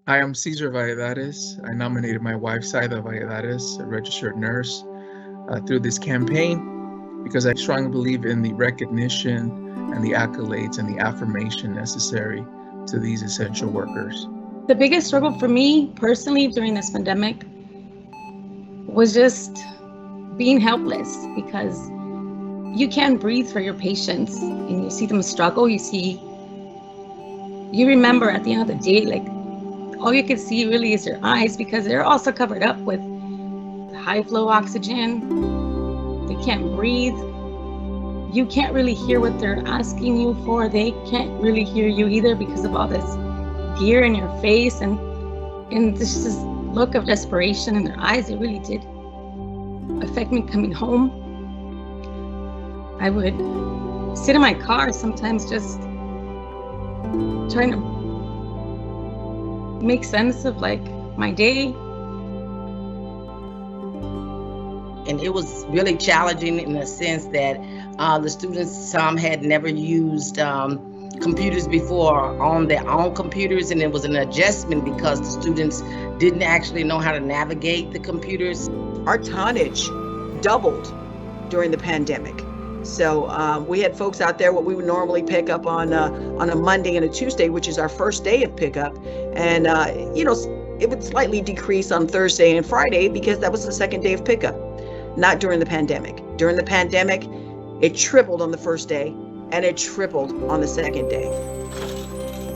I am Cesar Valladares. I nominated my wife, Saida Valladares, a registered nurse, through this campaign because I strongly believe in the recognition and the accolades and the affirmation necessary to these essential workers. The biggest struggle for me personally during this pandemic was just being helpless because you can't breathe for your patients and you see them struggle. You remember at the end of the day, like all you can see really is your eyes because they're also covered up with high flow oxygen. They can't breathe. You can't really hear what they're asking you for. They can't really hear you either because of all this gear in your face and this look of desperation in their eyes. It really did affect me coming home. I would sit in my car sometimes just trying to make sense of like my day. And it was really challenging in the sense that the students, some had never used computers before on their own computers, and it was an adjustment because the students didn't actually know how to navigate the computers. Our tonnage doubled during the pandemic. So we had folks out there what we would normally pick up on a Monday and a Tuesday, which is our first day of pickup. And, it would slightly decrease on Thursday and Friday because that was the second day of pickup, not during the pandemic. During the pandemic, it tripled on the first day and it tripled on the second day.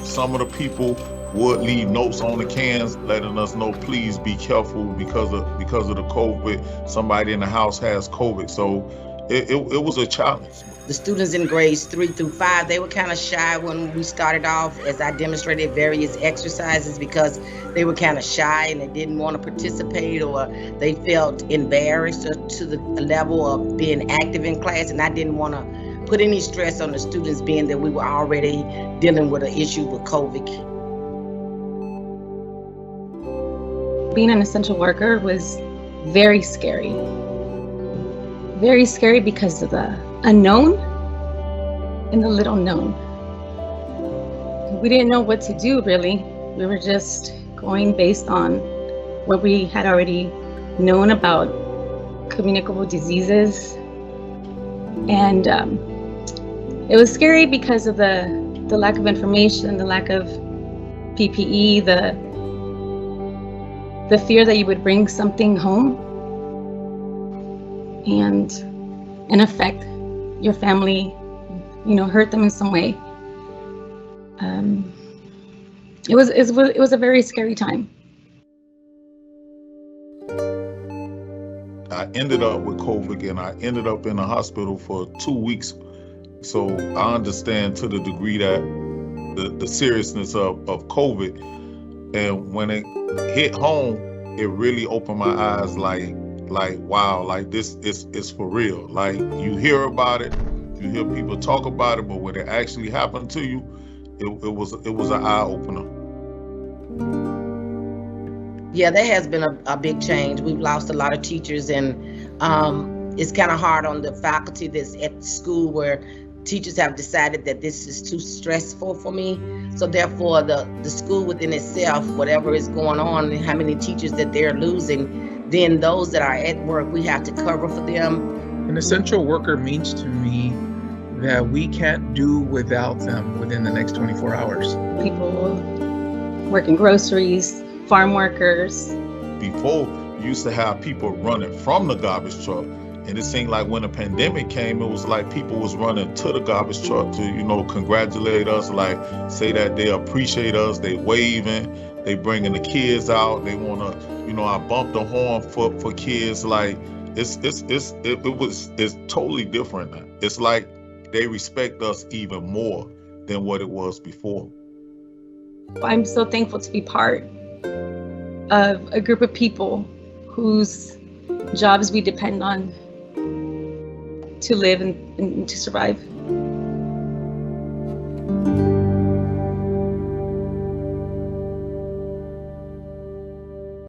Some of the people would leave notes on the cans letting us know, please be careful because of the COVID. Somebody in the house has COVID. So it was a challenge. The students in grades 3 through 5, they were kind of shy when we started off, as I demonstrated various exercises, because they were kind of shy and they didn't want to participate, or they felt embarrassed to the level of being active in class. And I didn't want to put any stress on the students, being that we were already dealing with an issue with COVID. Being an essential worker was very scary. Very scary because of the unknown and the little known. We didn't know what to do, really. We were just going based on what we had already known about communicable diseases. And it was scary because of the lack of information, the lack of PPE, the fear that you would bring something home and affect your family, hurt them in some way. It was a very scary time. I ended up with COVID and I ended up in the hospital for 2 weeks. So I understand to the degree that the seriousness of COVID. And when it hit home, it really opened my eyes like wow, like this is for real. Like you hear about it, you hear people talk about it, but when it actually happened to you, it was an eye opener. Yeah, there has been a big change. We've lost a lot of teachers, and it's kind of hard on the faculty that's at school where teachers have decided that this is too stressful for me. So therefore, the school within itself, whatever is going on and how many teachers that they're losing, then those that are at work, we have to cover for them. An essential worker means to me that we can't do without them within the next 24 hours. People working groceries, farm workers. Before, you used to have people running from the garbage truck. And it seemed like when the pandemic came, it was like people was running to the garbage truck to, congratulate us, like say that they appreciate us, they waving, they bringing the kids out, they want to, I bumped the horn for kids. Like it's totally different now. It's like they respect us even more than what it was before. I'm so thankful to be part of a group of people whose jobs we depend on to live and to survive.